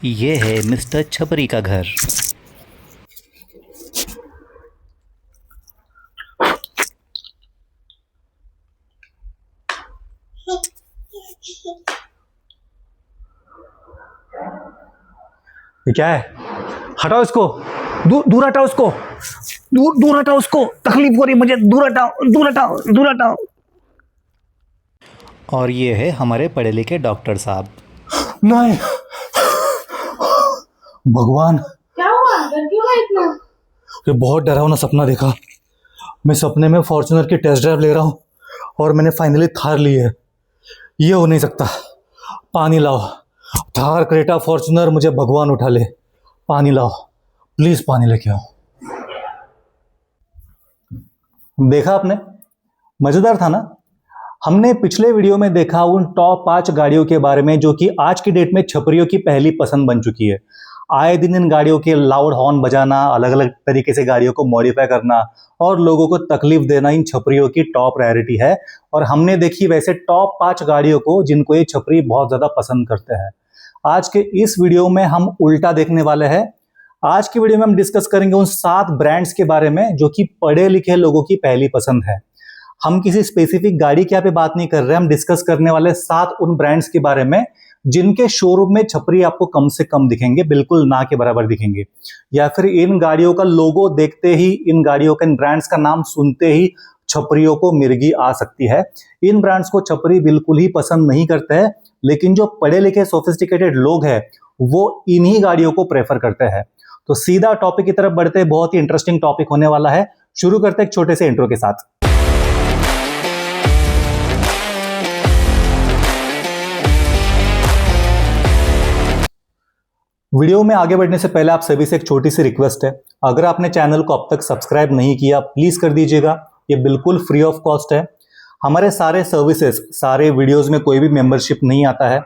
ये है मिस्टर छपरी का घर। ये क्या है? हटाओ इसको, दूर दूर हटाओ उसको, दूर दूर हटाओ उसको, तकलीफ हो रही मुझे, दूर हटाओ दूर हटाओ दूर हटाओ। और ये है हमारे पढ़े लिखे डॉक्टर साहब। नहीं, भगवान, क्या हुआ? डर क्यों है इतना? ये बहुत डरावना सपना देखा। मैं सपने में फॉर्च्यूनर की टेस्ट ड्राइव ले रहा हूँ और मैंने फाइनली थार ली है। ये हो नहीं सकता। पानी लाओ, थार क्रेटा फॉर्च्यूनर मुझे भगवान उठा ले। पानी लाओ, प्लीज पानी लेके आओ। देखा आपने, मजेदार था ना। हमने पिछले वीडियो में देखा उन टॉप 5 गाड़ियों के बारे में जो कि आज की डेट में छपरियों की पहली पसंद बन चुकी है। आए दिन इन गाड़ियों के लाउड हॉर्न बजाना, अलग अलग तरीके से गाड़ियों को मॉडिफाई करना और लोगों को तकलीफ देना इन छपरियों की टॉप प्रायोरिटी है। और हमने देखी वैसे टॉप 5 गाड़ियों को जिनको ये छपरी बहुत ज्यादा पसंद करते हैं। आज के इस वीडियो में हम उल्टा देखने वाले हैं। आज की वीडियो में हम डिस्कस करेंगे उन 7 ब्रांड्स के बारे में जो कि पढ़े लिखे लोगों की पहली पसंद है। हम किसी स्पेसिफिक गाड़ी की यहाँ पे बात नहीं कर रहे, हम डिस्कस करने वाले 7 उन ब्रांड्स के बारे में जिनके शोरूम में छपरी आपको कम से कम दिखेंगे, बिल्कुल ना के बराबर दिखेंगे, या फिर इन गाड़ियों का लोगो देखते ही, इन गाड़ियों का, इन ब्रांड्स का नाम सुनते ही छपरियों को मिर्गी आ सकती है। इन ब्रांड्स को छपरी बिल्कुल ही पसंद नहीं करते हैं, लेकिन जो पढ़े लिखे सोफिस्टिकेटेड लोग हैं वो इन्हीं गाड़ियों को प्रेफर करते हैं। तो सीधा टॉपिक की तरफ बढ़ते हैं, बहुत ही इंटरेस्टिंग टॉपिक होने वाला है। शुरू करते हैं एक छोटे से इंट्रो के साथ। वीडियो में आगे बढ़ने से पहले आप सभी से एक छोटी सी रिक्वेस्ट है, अगर आपने चैनल को अब तक सब्सक्राइब नहीं किया प्लीज कर दीजिएगा। ये बिल्कुल फ्री ऑफ कॉस्ट है। हमारे सारे सर्विसेज, सारे वीडियोस में कोई भी मेंबरशिप नहीं आता है।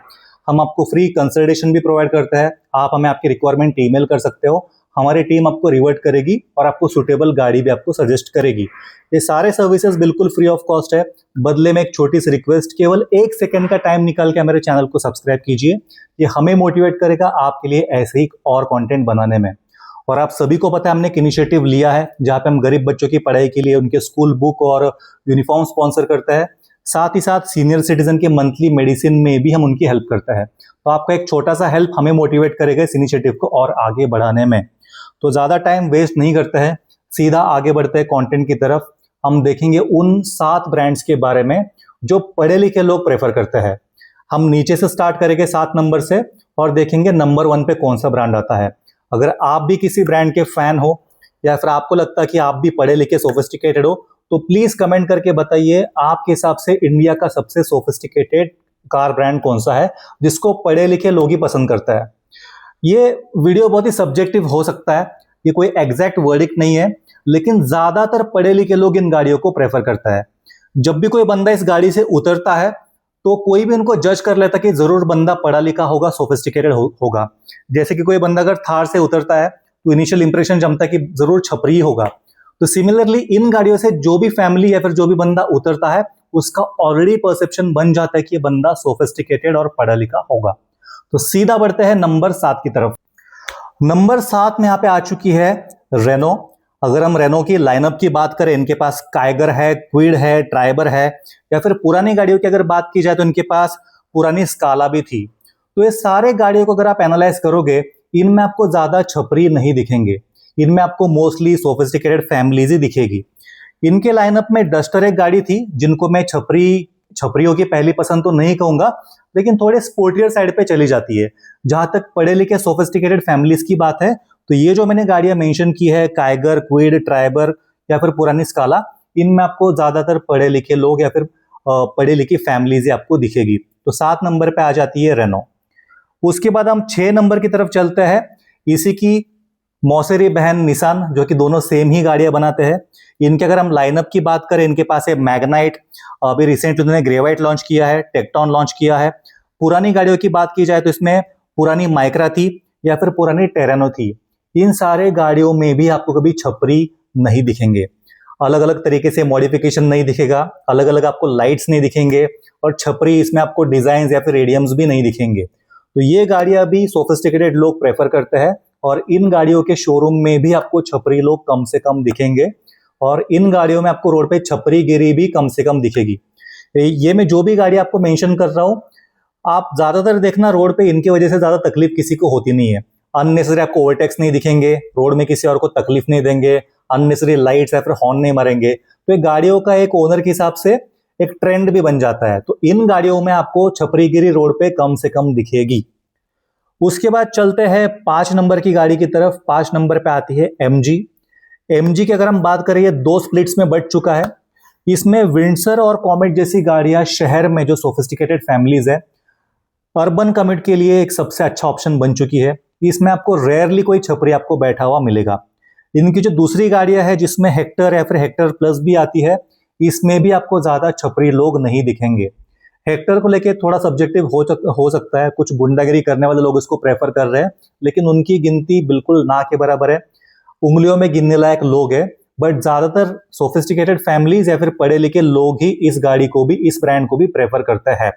हम आपको फ्री कंसल्टेशन भी प्रोवाइड करते हैं। आप हमें आपकी रिक्वायरमेंट ईमेल कर सकते हो, हमारी टीम आपको रिवर्ट करेगी और आपको सुटेबल गाड़ी भी आपको सजेस्ट करेगी। ये सारे सर्विसेज बिल्कुल फ्री ऑफ कॉस्ट है। बदले में एक छोटी सी रिक्वेस्ट, केवल 1 सेकंड का टाइम निकाल के मेरे चैनल को सब्सक्राइब कीजिए। ये हमें मोटिवेट करेगा आपके लिए ऐसे ही और कंटेंट बनाने में। और आप सभी को पता है हमने एक इनिशिएटिव लिया है जहां पे हम गरीब बच्चों की पढ़ाई के लिए उनके स्कूल बुक और यूनिफॉर्म स्पॉन्सर करते हैं। साथ ही साथ सीनियर सिटीजन के मंथली मेडिसिन में भी हम उनकी हेल्प करते हैं। तो आपका एक छोटा सा हेल्प हमें मोटिवेट करेगा इस इनिशिएटिव को और आगे बढ़ाने में। तो ज्यादा टाइम वेस्ट नहीं करते हैं, सीधा आगे बढ़ते हैं कंटेंट की तरफ। हम देखेंगे उन 7 ब्रांड्स के बारे में जो पढ़े लिखे लोग प्रेफर करते हैं। हम नीचे से स्टार्ट करेंगे 7 नंबर से और देखेंगे नंबर 1 पे कौन सा ब्रांड आता है। अगर आप भी किसी ब्रांड के फैन हो या फिर आपको लगता है कि आप भी पढ़े लिखे सोफिस्टिकेटेड हो तो प्लीज कमेंट करके बताइए आपके हिसाब से इंडिया का सबसे सोफिस्टिकेटेड कार ब्रांड कौन सा है जिसको पढ़े लिखे लोग ही पसंद करता है। ये वीडियो बहुत ही सब्जेक्टिव हो सकता है, ये कोई एग्जैक्ट वर्डिक्ट नहीं है, लेकिन ज्यादातर पढ़े लिखे लोग इन गाड़ियों को प्रेफर करता है। जब भी कोई बंदा इस गाड़ी से उतरता है तो कोई भी उनको जज कर लेता कि जरूर बंदा पढ़ा लिखा होगा, सोफिस्टिकेटेड होगा। जैसे कि कोई बंदा अगर थार से उतरता है तो इनिशियल इंप्रेशन जमता है कि जरूर छपरी होगा। तो सिमिलरली इन गाड़ियों से जो भी फैमिली या फिर जो भी बंदा उतरता है उसका ऑलरेडी परसेप्शन बन जाता है कि ये बंदा सोफिस्टिकेटेड और पढ़ा लिखा होगा। तो सीधा बढ़ते हैं नंबर 7 की तरफ। नंबर 7 में यहाँ पे आ चुकी है रेनो। अगर हम रेनो की लाइनअप की बात करें, इनके पास काइगर है, क्विड है, ट्राइबर है, या फिर पुरानी गाड़ियों की अगर बात की जाए तो इनके पास पुरानी स्काला भी थी। तो ये सारे गाड़ियों को अगर आप एनालाइज करोगे इनमें आपको ज्यादा छपरी नहीं दिखेंगे, इनमें आपको मोस्टली सोफिस्टिकेटेड फैमिलीज ही दिखेगी। इनके लाइनअप में डस्टर एक गाड़ी थी जिनको मैं छपरियों की पहली पसंद तो नहीं कहूंगा, लेकिन थोड़े स्पोर्टियर साइड पे चली जाती है। जहां तक पढ़े लिखे सोफिस्टिकेटेड फैमिलीज की बात है तो ये जो मैंने गाड़ियां मेंशन की है, काइगर, क्विड, ट्राइबर या फिर पुरानी स्काला, इनमें आपको ज्यादातर पढ़े लिखे लोग या फिर पढ़े लिखी फैमिलीज ही आपको दिखेगी। तो 7 नंबर पे आ जाती है रेनो। उसके बाद हम 6 नंबर की तरफ चलते हैं। इसी की मौसेरी बहन निसान, जो कि दोनों सेम ही गाड़ियां बनाते हैं। इनके अगर हम लाइनअप की बात करें, इनके पास है मैग्नाइट, अभी रिसेंटली उन्होंने ग्रेवाइट लॉन्च किया है, टेक्टॉन लॉन्च किया है। पुरानी गाड़ियों की बात की जाए तो इसमें पुरानी माइक्रा थी या फिर पुरानी टेरेनो थी। इन सारे गाड़ियों में भी आपको कभी छपरी नहीं दिखेंगे, अलग अलग तरीके से मॉडिफिकेशन नहीं दिखेगा, अलग अलग आपको लाइट्स नहीं दिखेंगे और छपरी इसमें आपको डिजाइन या फिर रेडियम्स भी नहीं दिखेंगे। तो ये गाड़ियां भी सोफिस्टिकेटेड लोग प्रेफर करते हैं और इन गाड़ियों के शोरूम में भी आपको छपरी लोग कम से कम दिखेंगे और इन गाड़ियों में आपको रोड पे छपरी गिरी भी कम से कम दिखेगी। ये मैं जो भी गाड़ी आपको मेंशन कर रहा हूँ, आप ज्यादातर देखना रोड पे इनकी वजह से ज्यादा तकलीफ किसी को होती नहीं है। अननेसेसरी आपको ओवरटेक्स नहीं दिखेंगे, रोड में किसी और को तकलीफ नहीं देंगे, अननेसेसरी लाइट्स या फिर हॉर्न नहीं मारेंगे। तो ये गाड़ियों का एक ओनर के हिसाब से एक ट्रेंड भी बन जाता है। तो इन गाड़ियों में आपको छपरीगिरी रोड पे कम से कम दिखेगी। उसके बाद चलते हैं 5 नंबर की गाड़ी की तरफ। 5 नंबर पे आती है एमजी। एमजी की अगर हम बात करें, ये 2 स्प्लिट्स में बट चुका है। इसमें विंडसर और कॉमेट जैसी गाड़ियां शहर में जो सोफिस्टिकेटेड फैमिलीज है, अर्बन कम्यूट के लिए एक सबसे अच्छा ऑप्शन बन चुकी है। इसमें आपको रेयरली कोई छपरी आपको बैठा हुआ मिलेगा। इनकी जो दूसरी गाड़ियां है जिसमें हेक्टर या फिर हेक्टर प्लस भी आती है, इसमें भी आपको ज्यादा छपरी लोग नहीं दिखेंगे। हेक्टर को लेके थोड़ा सब्जेक्टिव हो सकता है, कुछ गुंडागिरी करने वाले लोग इसको प्रेफर कर रहे हैं, लेकिन उनकी गिनती बिल्कुल ना के बराबर है, उंगलियों में गिनने लायक लोग है। बट ज्यादातर सोफिस्टिकेटेड फैमिलीज या फिर पढ़े लिखे लोग ही इस गाड़ी को भी, इस ब्रांड को भी प्रेफर करते हैं।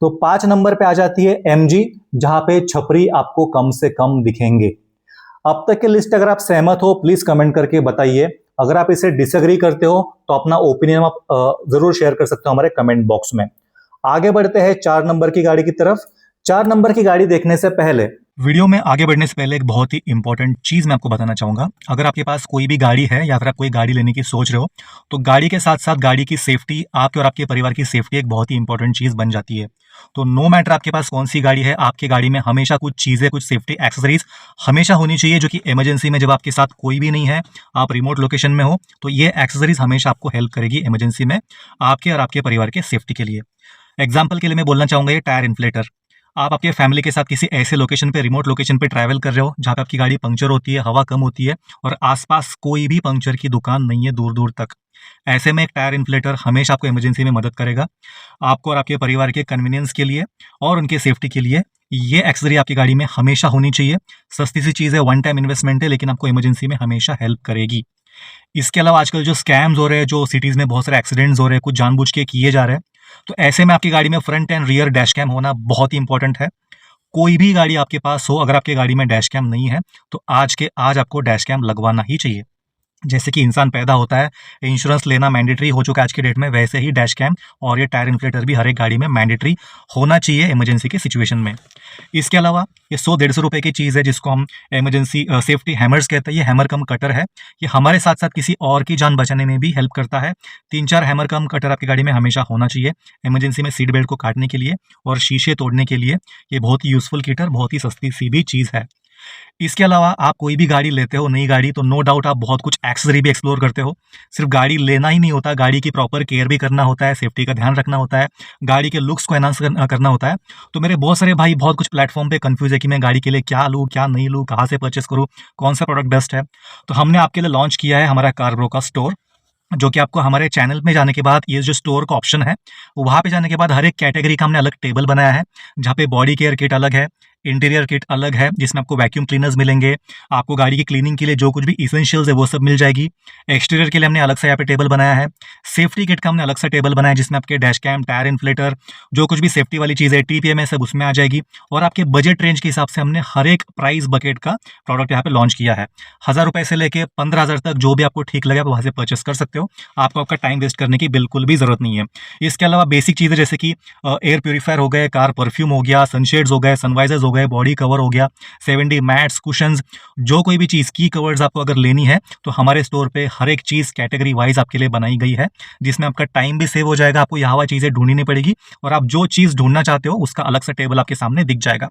तो 5 नंबर पे आ जाती है एमजी, जहां पे छपरी आपको कम से कम दिखेंगे। अब तक की लिस्ट अगर आप सहमत हो प्लीज कमेंट करके बताइए। अगर आप इसे डिसएग्री करते हो तो अपना ओपिनियन आप जरूर शेयर कर सकते हो हमारे कमेंट बॉक्स में। आगे बढ़ते हैं 4 नंबर की गाड़ी की तरफ। 4 नंबर की गाड़ी देखने से पहले, वीडियो में आगे बढ़ने से पहले एक बहुत ही इंपॉर्टेंट चीज़ मैं आपको बताना चाहूँगा। अगर आपके पास कोई भी गाड़ी है या फिर आप कोई गाड़ी लेने की सोच रहे हो, तो गाड़ी के साथ साथ गाड़ी की सेफ्टी, आपके और आपके परिवार की सेफ्टी एक बहुत ही इंपॉर्टेंट चीज़ बन जाती है। तो नो मैटर आपके पास कौन सी गाड़ी है, आपकी गाड़ी में हमेशा कुछ चीज़ें, कुछ सेफ्टी एक्सेसरीज हमेशा होनी चाहिए, जो कि इमरजेंसी में जब आपके साथ कोई भी नहीं है, आप रिमोट लोकेशन में हो, तो ये एक्सेसरीज हमेशा आपको हेल्प करेगी इमरजेंसी में आपके और आपके परिवार के सेफ्टी के लिए। एग्जाम्पल के लिए मैं बोलना चाहूँगा ये टायर इन्फ्लेटर। आप आपके फैमिली के साथ किसी ऐसे लोकेशन पे, रिमोट लोकेशन पे ट्रैवल कर रहे हो जहाँ पे आपकी गाड़ी पंक्चर होती है, हवा कम होती है और आसपास कोई भी पंक्चर की दुकान नहीं है दूर दूर तक। ऐसे में एक टायर इन्फ्लेटर हमेशा आपको इमरजेंसी में मदद करेगा। आपको और आपके परिवार के कन्वीनियंस के लिए और उनके सेफ्टी के लिए ये एक्सेसरी आपकी गाड़ी में हमेशा होनी चाहिए। सस्ती सी चीज़ है, वन टाइम इन्वेस्टमेंट है, लेकिन आपको इमरजेंसी में हमेशा हेल्प करेगी। इसके अलावा आजकल जो स्कैम्स हो रहे हैं, जो सिटीज़ में बहुत सारे एक्सीडेंट्स हो रहे हैं, कुछ जानबूझ के किए जा रहे हैं, तो ऐसे में आपकी गाड़ी में front and rear dash cam होना बहुत ही इंपॉर्टेंट है। कोई भी गाड़ी आपके पास हो, अगर आपके गाड़ी में डैश कैम नहीं है तो आज के आज आपको डैश कैम लगवाना ही चाहिए। जैसे कि इंसान पैदा होता है, इंश्योरेंस लेना मैंडेटरी हो चुका है आज के डेट में, वैसे ही डैश कैम और ये टायर इन्फ्लेटर भी हर एक गाड़ी में मैंडेटरी होना चाहिए इमरजेंसी की सिचुएशन में। इसके अलावा ये 100-150 रुपए की चीज़ है जिसको हम इमरजेंसी सेफ्टी हैमर्स कहते हैं। ये हैमर कम कटर है, ये हमारे साथ साथ किसी और की जान बचाने में भी हेल्प करता है। 3-4 हैमर कम कटर आपकी गाड़ी में हमेशा होना चाहिए इमरजेंसी में सीट बेल्ट को काटने के लिए और शीशे तोड़ने के लिए। ये बहुत ही यूजफुल किटर, बहुत ही सस्ती सी भी चीज़ है। इसके अलावा आप कोई भी गाड़ी लेते हो, नई गाड़ी, तो नो डाउट आप बहुत कुछ एक्सेसरी भी एक्सप्लोर करते हो। सिर्फ गाड़ी लेना ही नहीं होता, गाड़ी की प्रॉपर केयर भी करना होता है, सेफ्टी का ध्यान रखना होता है, गाड़ी के लुक्स को एनहांस करना होता है। तो मेरे बहुत सारे भाई बहुत कुछ प्लेटफॉर्म पे कंफ्यूज है कि मैं गाड़ी के लिए क्या लूँ, क्या नहीं लूँ, कहाँ से परचेस करूँ, कौन सा प्रोडक्ट बेस्ट है। तो हमने आपके लिए लॉन्च किया है हमारा कारब्रो का स्टोर, जो कि आपको हमारे चैनल में जाने के बाद ये जो स्टोर का ऑप्शन है, वहाँ पे जाने के बाद हर एक कैटेगरी का हमने अलग टेबल बनाया है, जहाँ पे बॉडी केयर किट अलग है, इंटीरियर किट अलग है, जिसमें आपको वैक्यूम क्लीनर्स मिलेंगे, आपको गाड़ी की क्लीनिंग के लिए जो कुछ भी इसेंशियल्स है वो सब मिल जाएगी। एक्सटीरियर के लिए हमने अलग से यहाँ पे टेबल बनाया है। सेफ्टी किट का हमने अलग से टेबल बनाया है, जिसमें आपके डैश कैम, टायर इन्फ्लेटर, जो कुछ भी सेफ्टी वाली चीज़ है, TPMS सब उसमें आ जाएगी। और आपके बजट रेंज के हिसाब से हमने हर एक प्राइस बकेट का प्रोडक्ट यहाँ पे लॉन्च किया है। 1000 रुपये से लेके 15,000 तक जो भी आपको ठीक लगे आप वहाँ से परचेस कर सकते हो। आपको आपका टाइम वेस्ट करने की बिल्कुल भी ज़रूरत नहीं है। इसके अलावा बेसिक चीज़ें जैसे कि एयर प्योरीफायर हो गए, कार परफ्यूम हो गया, सनशेड्स हो गए, सनवाइजर्स हो गए, बॉडी कवर हो गया, 7D मैट्स, कुशंस, जो कोई भी चीज़ की कवर्स आपको अगर लेनी है तो हमारे स्टोर पे हर एक चीज़ कैटेगरी वाइज आपके लिए बनाई गई है, जिसमें आपका टाइम भी सेव हो जाएगा, आपको यहाँ वहाँ चीज़ें ढूंढनी नहीं पड़ेगी और आप जो चीज़ ढूंढना चाहते हो उसका अलग सा टेबल आपके सामने दिख जाएगा।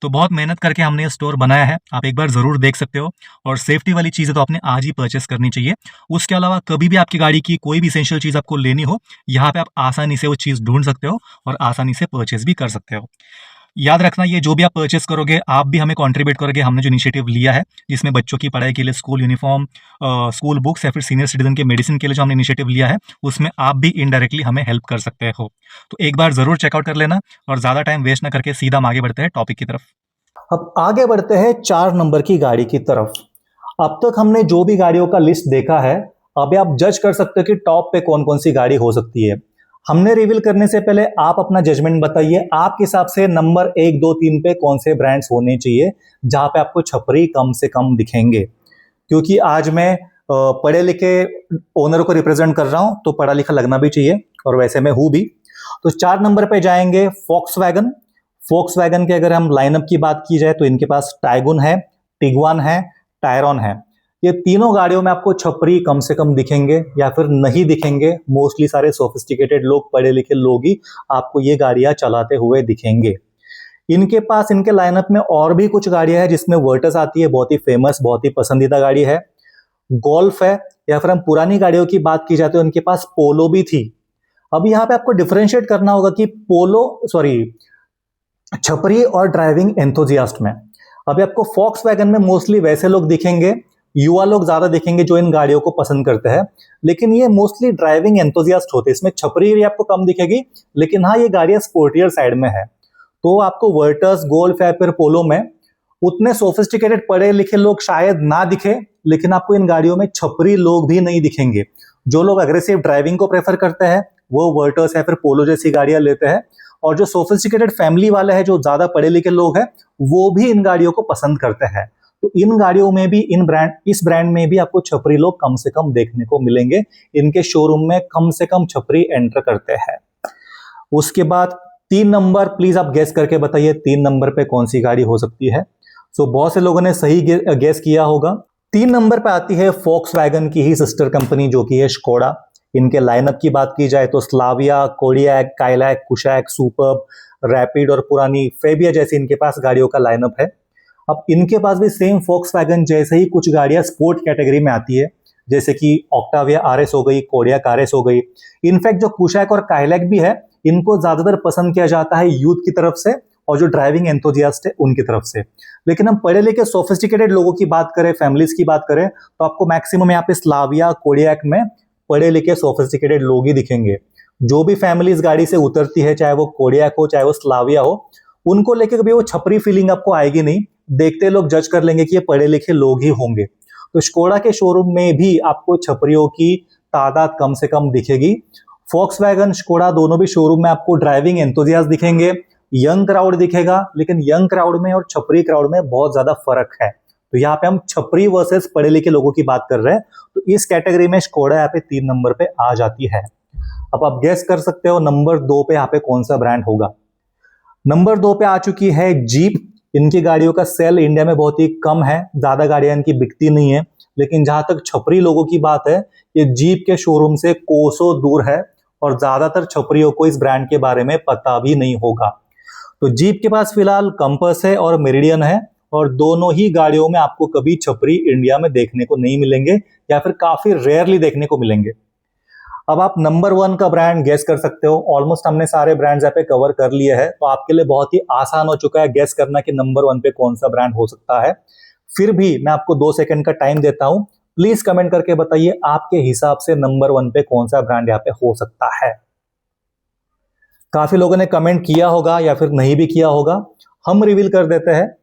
तो बहुत मेहनत करके हमने ये स्टोर बनाया है, आप एक बार ज़रूर देख सकते हो। और सेफ्टी वाली चीज़ें तो आपने आज ही परचेस करनी चाहिए। उसके अलावा कभी भी आपकी गाड़ी की कोई भी इसेंशियल चीज़ आपको लेनी हो, यहाँ पे आप आसानी से वो चीज़ ढूंढ सकते हो और आसानी से परचेस भी कर सकते हो। याद रखना, ये जो भी आप परचेस करोगे आप भी हमें कंट्रीब्यूट करोगे। हमने जो इनिशिएटिव लिया है, जिसमें बच्चों की पढ़ाई के लिए स्कूल यूनिफॉर्म, स्कूल बुक्स या फिर सीनियर सिटीजन के मेडिसिन के लिए जो हमने इनिशिएटिव लिया है, उसमें आप भी इनडायरेक्टली हमें हेल्प कर सकते हो। तो एक बार ज़रूर चेकआउट कर लेना और ज़्यादा टाइम वेस्ट ना करके सीधा हम आगे बढ़ते हैं टॉपिक की तरफ। अब आगे बढ़ते हैं 4 नंबर की गाड़ी की तरफ। अब तक हमने जो भी गाड़ियों का लिस्ट देखा है, अब आप जज कर सकते हो कि टॉप पे कौन कौन सी गाड़ी हो सकती है। हमने रिवील करने से पहले आप अपना जजमेंट बताइए, आपके हिसाब से नंबर 1, 2, 3 पे कौन से ब्रांड्स होने चाहिए जहां पे आपको छपरी कम से कम दिखेंगे। क्योंकि आज मैं पढ़े लिखे ओनर को रिप्रेजेंट कर रहा हूं, तो पढ़ा लिखा लगना भी चाहिए, और वैसे मैं हूं भी। तो 4 नंबर पे जाएंगे फोक्सवैगन। फोक्सवैगन के अगर हम लाइनअप की बात की जाए तो इनके पास टाइगुन है, टिगवान है, टायरॉन है। ये तीनों गाड़ियों में आपको छपरी कम से कम दिखेंगे या फिर नहीं दिखेंगे। मोस्टली सारे सोफिस्टिकेटेड लोग, पढ़े लिखे लोग ही आपको ये गाड़ियां चलाते हुए दिखेंगे। इनके पास इनके लाइनअप में और भी कुछ गाड़ियां हैं जिसमें वर्टस आती है, बहुत ही फेमस, बहुत ही पसंदीदा गाड़ी है। गोल्फ है, या फिर हम पुरानी गाड़ियों की बात की जाती है, उनके पास पोलो भी थी। अब यहाँ पे आपको डिफरेंशिएट करना होगा कि छपरी और ड्राइविंग एंथुजियास्ट में। अभी आपको फॉक्सवैगन में मोस्टली वैसे लोग दिखेंगे, युवा लोग ज्यादा दिखेंगे जो इन गाड़ियों को पसंद करते हैं, लेकिन ये मोस्टली ड्राइविंग एंथुजियास्ट होते हैं। इसमें छपरी भी आपको कम दिखेगी, लेकिन हाँ, ये गाड़ियां स्पोर्टियर साइड में है। तो आपको वर्टस, गोल्फ या फिर पोलो में उतने सोफिस्टिकेटेड पढ़े लिखे लोग शायद ना दिखे, लेकिन आपको इन गाड़ियों में छपरी लोग भी नहीं दिखेंगे। जो लोग अग्रेसिव ड्राइविंग को प्रेफर करते हैं वो वर्टस या फिर पोलो जैसी गाड़ियां लेते हैं, और जो सोफिस्टिकेटेड फैमिली वाले हैं, जो ज्यादा पढ़े लिखे लोग हैं, वो भी इन गाड़ियों को पसंद करते हैं। तो इन गाड़ियों में भी इस ब्रांड में भी आपको छपरी लोग कम से कम देखने को मिलेंगे। इनके शोरूम में कम से कम छपरी एंटर करते हैं। उसके बाद 3 नंबर, प्लीज आप गेस करके बताइए 3 नंबर पे कौन सी गाड़ी हो सकती है। सो बहुत से लोगों ने सही गेस किया होगा। 3 नंबर पे आती है फोक्सवैगन की ही सिस्टर कंपनी जो कि है स्कोडा। इनके लाइनअप की बात की जाए तो Slavia, Kodiaq, Kylaq, Kushaq, Superb, Rapid और पुरानी फेबिया जैसी इनके पास गाड़ियों का लाइनअप है। अब इनके पास भी सेम फोक्सवैगन जैसे ही कुछ गाड़ियां स्पोर्ट कैटेगरी में आती है, जैसे कि ऑक्टाविया आरएस हो गई, कोडियक आरएस हो गई। इनफैक्ट जो कुशैक और काइलैक भी है, इनको ज्यादातर पसंद किया जाता है यूथ की तरफ से और जो ड्राइविंग एंथुजियास्ट है उनकी तरफ से। लेकिन हम पढ़े लिखे सोफिस्टिकेटेड लोगों की बात करें, फैमिलीज की बात करें, तो आपको मैक्सिमम यहाँ पे स्लाविया, कोडियक में पढ़े लिखे सोफिस्टिकेटेड लोग ही दिखेंगे। जो भी फैमिलीज गाड़ी से उतरती है, चाहे वो कोडियक हो चाहे वो स्लाविया हो, उनको लेके कभी वो छपरी फीलिंग आपको आएगी नहीं। देखते लोग जज कर लेंगे कि ये पढ़े लिखे लोग ही होंगे। तो स्कोडा के शोरूम में भी आपको छपरियों की तादाद कम से कम दिखेगी। फोक्सवैगन, स्कोडा दोनों भी शोरूम में आपको ड्राइविंग एंथुजियास्ट दिखेंगे, यंग क्राउड दिखेगा, लेकिन यंग क्राउड में और छपरी क्राउड में बहुत ज्यादा फर्क है। तो यहाँ पे हम छपरी वर्सेस पढ़े लिखे लोगों की बात कर रहे हैं, तो इस कैटेगरी में स्कोडा यहाँ पे 3 नंबर पे आ जाती है। अब आप गेस कर सकते हो नंबर 2 पे यहाँ पे कौन सा ब्रांड होगा। नंबर 2 पे आ चुकी है जीप। इनकी गाड़ियों का सेल इंडिया में बहुत ही कम है, ज्यादा गाड़ियां इनकी बिकती नहीं है, लेकिन जहां तक छपरी लोगों की बात है, ये जीप के शोरूम से कोसों दूर है और ज्यादातर छपरियों को इस ब्रांड के बारे में पता भी नहीं होगा। तो जीप के पास फिलहाल कंपस है और मेरिडियन है, और दोनों ही गाड़ियों में आपको कभी छपरी इंडिया में देखने को नहीं मिलेंगे या फिर काफी रेयरली देखने को मिलेंगे। अब आप नंबर 1 का ब्रांड गेस कर सकते हो। ऑलमोस्ट हमने सारे ब्रांड्स यहाँ पे कवर कर लिए हैं, तो आपके लिए बहुत ही आसान हो चुका है गेस करना कि नंबर 1 पे कौन सा ब्रांड हो सकता है। फिर भी मैं आपको 2 सेकंड का टाइम देता हूं, प्लीज कमेंट करके बताइए आपके हिसाब से नंबर 1 पे कौन सा ब्रांड यहाँ पे हो सकता है। काफी लोगों ने कमेंट किया होगा या फिर नहीं भी किया होगा, हम रिवील कर देते हैं।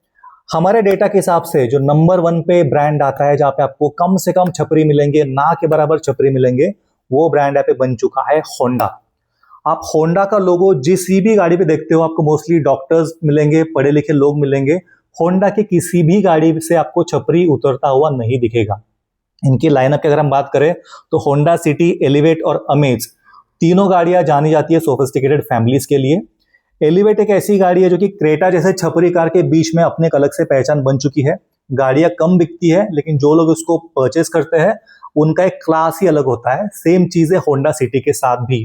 हमारे डेटा के हिसाब से जो नंबर 1 पे ब्रांड आता है, जहां पे आपको कम से कम छपरी मिलेंगे, ना के बराबर छपरी मिलेंगे, वो ब्रांड यहाँ पे बन चुका है होंडा। आप होंडा का लोगो जिस भी गाड़ी पे देखते हो, आपको मोस्टली डॉक्टर्स मिलेंगे, पढ़े लिखे लोग मिलेंगे। होंडा की किसी भी गाड़ी से आपको छपरी उतरता हुआ नहीं दिखेगा। इनकी लाइनअप की अगर हम बात करें तो होंडा सिटी, एलिवेट और अमेज तीनों गाड़ियां जानी जाती है सोफिस्टिकेटेड फैमिलीज के लिए। एलिवेट एक ऐसी गाड़ी है जो कि क्रेटा जैसे छपरी कार के बीच में अपने एक अलग से पहचान बन चुकी है। गाड़ियां कम बिकती है, लेकिन जो लोग उसको परचेस करते हैं उनका एक क्लास ही अलग होता है। सेम चीज है होंडा सिटी के साथ भी।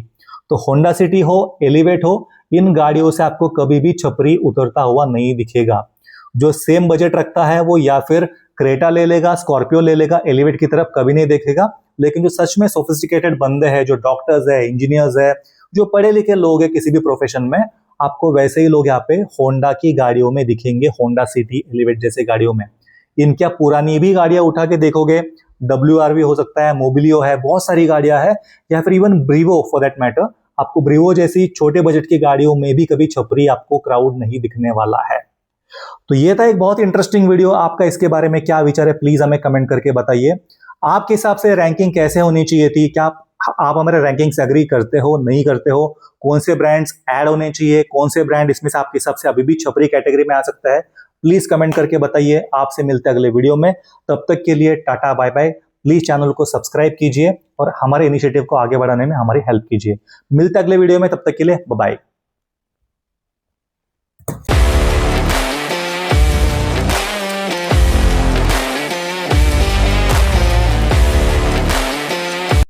तो होंडा सिटी हो, एलिवेट हो, इन गाड़ियों से आपको कभी भी छपरी उतरता हुआ नहीं दिखेगा। जो सेम बजट रखता है वो या फिर क्रेटा ले लेगा, स्कॉर्पियो ले लेगा, एलिवेट की तरफ कभी नहीं देखेगा। लेकिन जो सच में सोफिस्टिकेटेड बंदे हैं, जो डॉक्टर्स है, इंजीनियर्स है, जो पढ़े लिखे लोग हैं किसी भी प्रोफेशन में, आपको वैसे ही लोग यहाँ पे होंडा की गाड़ियों में दिखेंगे, होंडा सिटी, एलिवेट जैसे गाड़ियों में। इनकी आप पुरानी भी गाड़ियां उठा के देखोगे, WRV हो सकता है, मोबिलियो है, बहुत सारी गाड़ियां है, या फिर even Brevo for that matter, आपको ब्रीवो जैसी छोटे बजट की गाड़ियों में भी कभी छपरी आपको क्राउड नहीं दिखने वाला है। तो ये था एक बहुत इंटरेस्टिंग वीडियो। आपका इसके बारे में क्या विचार है, प्लीज हमें कमेंट करके बताइए। आपके हिसाब से रैंकिंग कैसे होनी चाहिए थी? क्या आप आप हमारे रैंकिंग से एग्री करते हो, नहीं करते हो, कौन से ब्रांड्स ऐड होने चाहिए, कौन से ब्रांड इसमें से आपके हिसाब से अभी भी छपरी कैटेगरी में आ सकता है, प्लीज कमेंट करके बताइए। आपसे मिलते हैं अगले वीडियो में, तब तक के लिए tata bye bye. Please channel को सब्सक्राइब कीजिए और हमारे इनिशिएटिव को आगे बढ़ाने में हमारी हेल्प कीजिए। मिलते हैं अगले वीडियो में, तब तक के लिए बाय बाय।